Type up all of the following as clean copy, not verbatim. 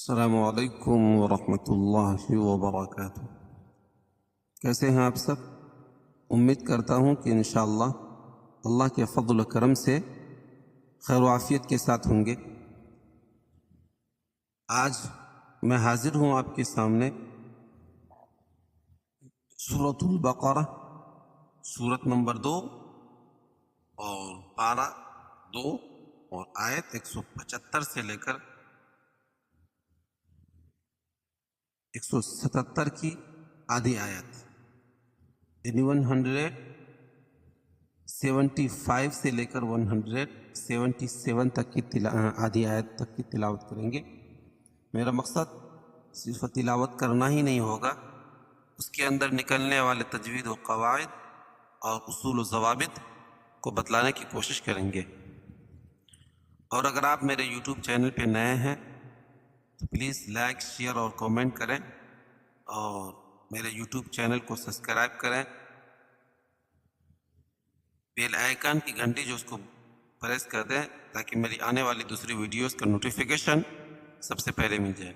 السلام علیکم ورحمۃ اللہ وبرکاتہ۔ کیسے ہیں آپ سب؟ امید کرتا ہوں کہ انشاءاللہ اللہ کے فضل و کرم سے خیر و عافیت کے ساتھ ہوں گے۔ آج میں حاضر ہوں آپ کے سامنے سورۃ البقرہ، سورت نمبر 2 اور پارہ 2 اور آیت 175 سے لے کر 177 کی آدھی آیت، یعنی 175 سے لے کر 177 تک کی آدھی آیت تک کی تلاوت کریں گے۔ میرا مقصد صرف تلاوت کرنا ہی نہیں ہوگا، اس کے اندر نکلنے والے تجوید و قواعد اور اصول و ضوابط کو بتلانے کی کوشش کریں گے۔ اور اگر آپ میرے یوٹیوب چینل پہ نئے ہیں تو پلیز لائک، شیئر اور کومنٹ کریں، اور میرے یوٹیوب چینل کو سبسکرائب کریں، بیل آئیکن کی گھنٹی جو اس کو پریس کر دیں تاکہ میری آنے والی دوسری ویڈیوز کا نوٹیفیکیشن سب سے پہلے مل جائے۔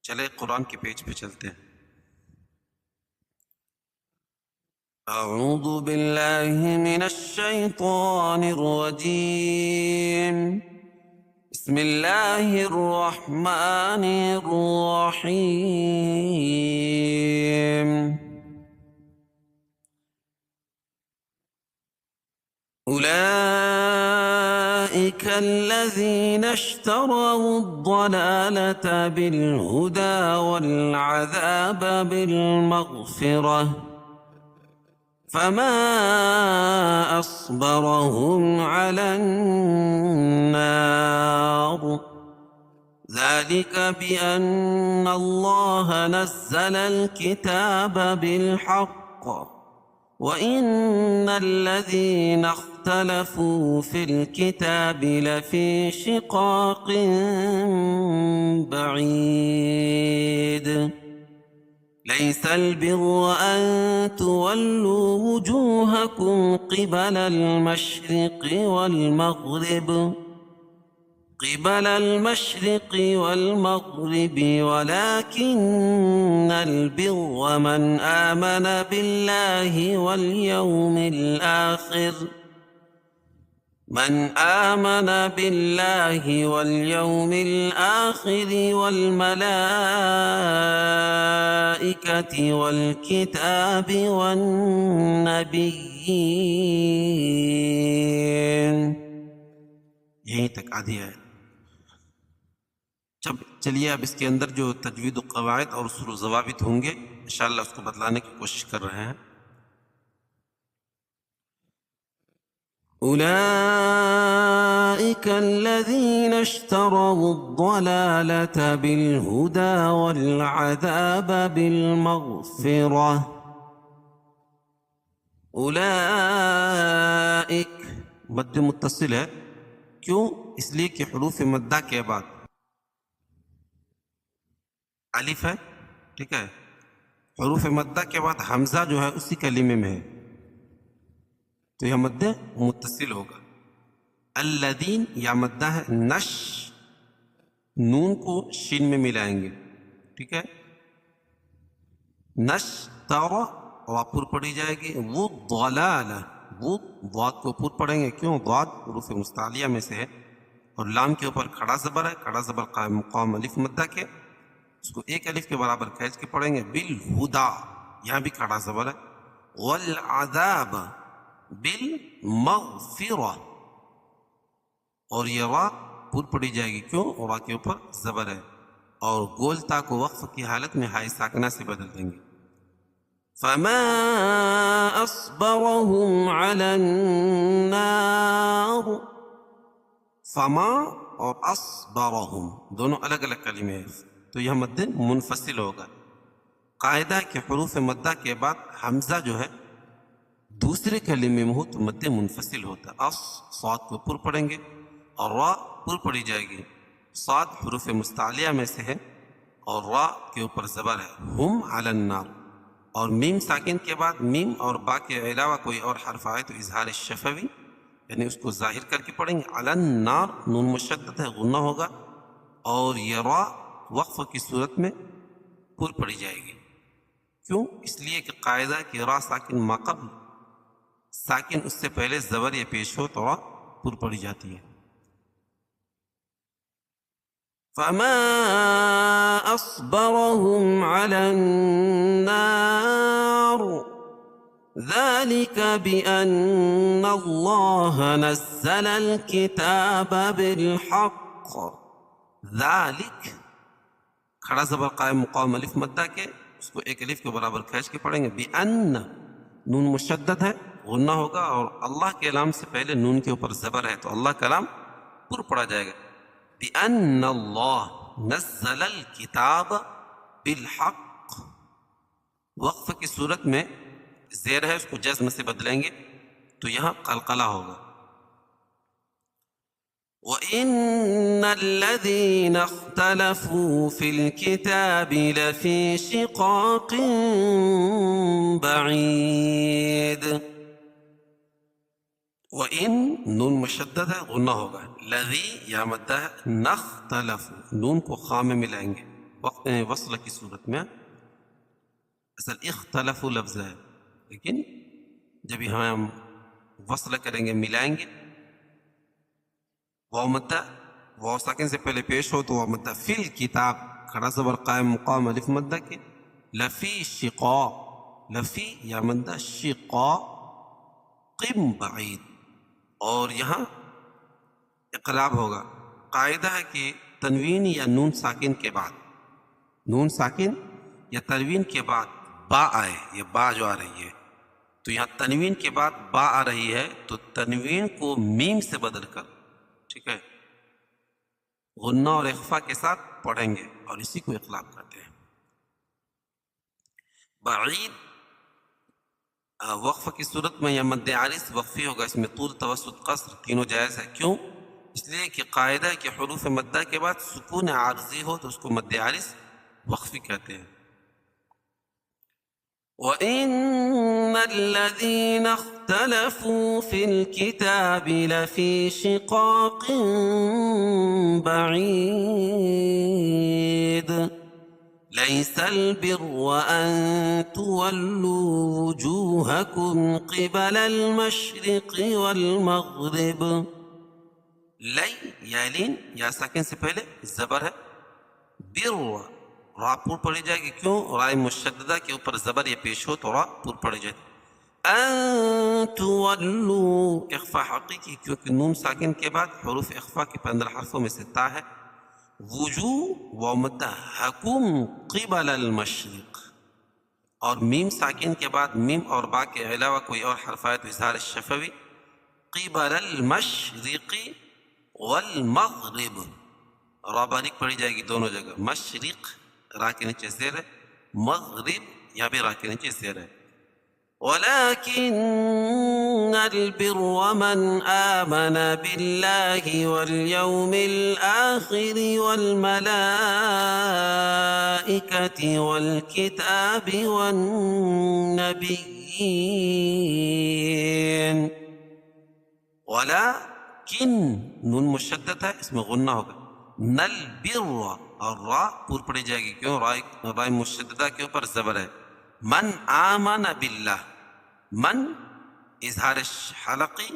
چلے قرآن کے پیج پہ چلتے ہیں۔ اعوذ باللہ من الشیطان الرجیم، بسم اللہ الرحمن الرحیم۔ أولئك الذين اشتروا الضلالة بالهدى والعذاب بالمغفرة فما أصبرهم على النار ذلك بأن الله نزل الكتاب بالحق وإن الذين اختلفوا في الكتاب لفي شقاق بعيد ليس البر أن تولوا وجوهكم قبل المشرق والمغرب ولكن البر من آمن بالله واليوم الآخر والملائكة والكتاب والنبيين۔ یہیں تک آدھی ہے۔ چلیے اب اس کے اندر جو تجوید و قواعد اور اصول و ضوابط ہوں گے انشاءاللہ اس کو بتلانے کی کوشش کر رہے ہیں۔ أولئك الذين اشتروا الضلالة بالهدى والعذاب بالمغفرة۔ أولئك مد متصل ہے، کیوں؟ اس لیے کہ حروف مدہ کے بعد الف ہے، ٹھیک ہے؟ حروف مدہ کے بعد حمزہ جو ہے اسی کلمے میں ہے، تو یہ مد متصل ہوگا۔ الذین یا مدہ ہے نش، نون کو شین میں ملائیں گے، ٹھیک ہے؟ نش تارا اور پر پڑھی جائے گی، وہ ضلالہ، وہ ضاد کو پر پڑھیں گے، کیوں؟ ضاد حروف مستعلیہ میں سے ہے، اور لام کے اوپر کھڑا زبر ہے، کھڑا زبر قائم مقام الف مدہ کے، اس کو ایک الف کے برابر کھینچ کے پڑھیں گے۔ بالہدا، یہاں بھی کھڑا زبر ہے۔ والعذاب بالمغفرہ، اور یہ را پر پڑھی جائے گی، کیوں؟ را کے اوپر زبر ہے، اور گولتا کو وقف کی حالت میں ہائی ساکنہ سے بدل دیں گے۔ فما اصبرهم على النار، فما اور اصبرهم دونوں الگ الگ کلمے ہیں، تو یہ مد منفصل ہوگا۔ قاعدہ کہ حروف مدہ کے بعد حمزہ جو ہے دوسرے کلمے میں ہو تو مد منفصل ہوتا ہے۔ صاد کو پر پڑھیں گے اور را پر پڑھی جائے گی۔ صاد حروف مستعلیہ میں سے ہے اور را کے اوپر زبر ہے۔ ہم علی النار، اور میم ساکن کے بعد میم اور با کے علاوہ کوئی اور حرف آئے تو اظہار شفوی، یعنی اس کو ظاہر کر کے پڑھیں گے۔ علی النار، نون مشدد ہے، غنہ ہوگا، اور یہ را وقف کی صورت میں پر پڑی جائے گی. کیوں؟ اس لیے کہ قاعدہ کہ را ساکن ماقبل ساکن اس سے پہلے زبر یا پیش ہو تو را پر پڑی جاتی ہے. فما اصبرهم على النار ذلك بأن الله نزل الكتاب بالحق. ذلك کھڑا زبر قائم مقام الف مدہ کے اس کو ایک الف کے برابر کھینچ کے پڑھیں گے. بأن نون مشدد ہے غنہ ہوگا اور اللہ کے لام سے پہلے نون کے اوپر زبر ہے تو اللہ کا لام پر پڑا جائے گا. بأن اللہ نزل الکتاب بالحق. وقف کی صورت میں زیر ہے اس کو جزم سے بدلیں گے تو یہاں قلقلہ ہوگا. وَإِنَّ الَّذِينَ اخْتَلَفُوا فِي الْكِتَابِ لَفِي شِقَاقٍ بَعِيدٍ. وَإِن نون مشدد ہے غنہ ہوگا. لذی یا مدہ ہے. نختلف نون کو خاء میں ملائیں گے وقت وصل کی صورت میں. اصل اختلف لفظ ہے لیکن جب یہاں ہم وصل کریں گے ملائیں گے واو مدہ واو ساکن سے پہلے پیش ہو تو واو مدہ. فی الکتاب کھڑا زبر قائم مقام الف مدہ کے. لفی شقا لفی یا مدہ شقا قم بعید. اور یہاں اقلاب ہوگا. قاعدہ ہے کہ تنوین یا نون ساکن کے بعد نون ساکن یا تنوین کے بعد با آئے یا با جو آ رہی ہے تو یہاں تنوین کے بعد با آ رہی ہے تو تنوین کو میم سے بدل کر ٹھیک ہے غنہ اور اخفا کے ساتھ پڑھیں گے اور اسی کو اقلاب کرتے ہیں. بعید وقف کی صورت میں یا مد عارض وقفی ہوگا. اس میں طول توسط قصر تینوں جائز ہے. کیوں؟ اس لیے کہ قاعدہ ہے کہ حروف مدہ کے بعد سکون عارضی ہو تو اس کو مد عارض وقفی کہتے ہیں. وَإِنَّ الَّذِينَ اخْتَلَفُوا فِي الْكِتَابِ لَفِي شِقَاقٍ بَعِيدٍ. لَيْسَ الْبِرُّ أَن تُوَلُّوا وُجُوهَكُمْ قِبَلَ الْمَشْرِقِ وَالْمَغْرِبِ. لئی یا لین یا ساکن سے پہلے زبر ہے. بر را پور پڑی جائے گی. کیوں؟ رائے مشددہ کے اوپر زبر یا پیش ہو تو را پور پڑی جائے گی. ان تولوا اخفا حقیقی کیونکہ نون ساکن کے بعد حروف اخفا کے 15 حرفوں میں سے تا ہے. وجو و مدہ حکم قبل المشرق اور میم ساکن کے بعد میم اور با کے علاوہ کوئی اور حرف آئے تو اظہار شفوی. قبل المشرق والمغرب را باریک پڑی جائے گی دونوں جگہ. مشرق را کے نیچے زیر ہے. مغرب یا بھی را کے نیچے زیر ہے. وَلَكِنَّ الْبِرَّ مَنْ آمَنَ بِاللَّهِ وَالْيَوْمِ الْآخِرِ وَالْمَلَائِكَةِ وَالْكِتَابِ وَالنَّبِيِّينَ. وَلَكِنْ نون مشدد ہے اس میں غنہ ہوگا. نل بر اور را پور پڑی جائے گی. کیوں؟ رائے مشددہ کے اوپر زبر ہے. من آمن باللہ من اظہار حلقی.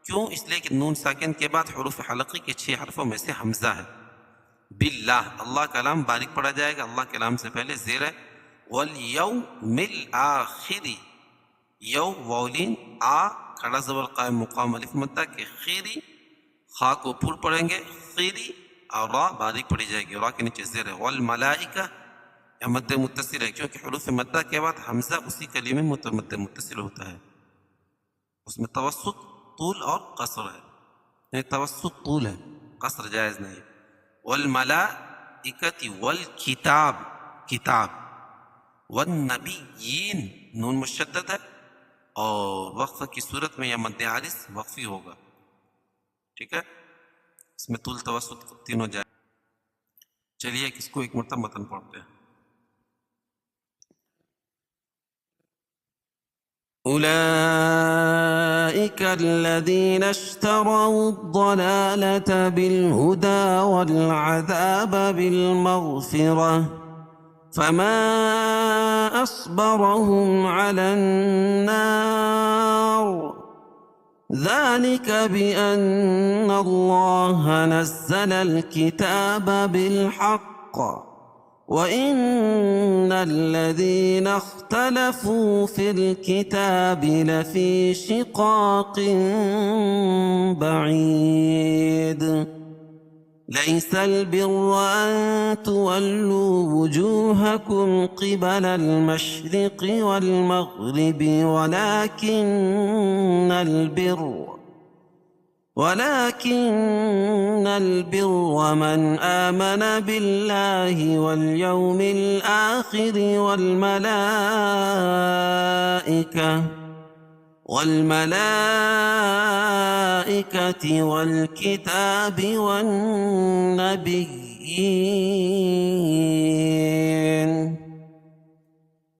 کیوں؟ اس لیے کہ نون ساکن کے بعد حروف حلقی کے 6 حرفوں میں سے حمزہ ہے. باللہ اللہ کا لام باریک پڑا جائے گا. اللہ کے لام سے پہلے زیر ہے. والیوم الآخر یو واولین آ کھڑا زبر قائم مقام الف مدہ کے. خیری خا کو پور پڑھیں گے خیری اور را باریک پڑی جائے گی. را کے نیچے زیر ہے. والملائکہ یا مد متصل ہے کیونکہ حروف مدہ کے بعد حمزہ اسی کلمے میں مد متصل ہوتا ہے. اس میں توسط طول اور قصر ہے. یعنی توسط طول ہے قصر جائز نہیں. والملائکۃ والکتاب کتاب. والنبیین نون مشدد ہے اور وقف کی صورت میں یا مد عارض وقفی ہوگا. ٹھیک ہے اس میں طول توسط تینوں جائز. چلیے اس کو ایک مرتبہ متن پڑھتے ہیں. أولئك أولئك الذين اشتروا الضلالة بالهدى والعذاب بالمغفرة فما أصبرهم على النار ذلك بأن الله نزل الكتاب بالحق وإن الذين اختلفوا في الكتاب لفي شقاق بعيد ليس البر أن تولوا وجوهكم قبل المشرق والمغرب ولكن البر من آمن بالله واليوم الآخر والملائكة والكتاب والنبيين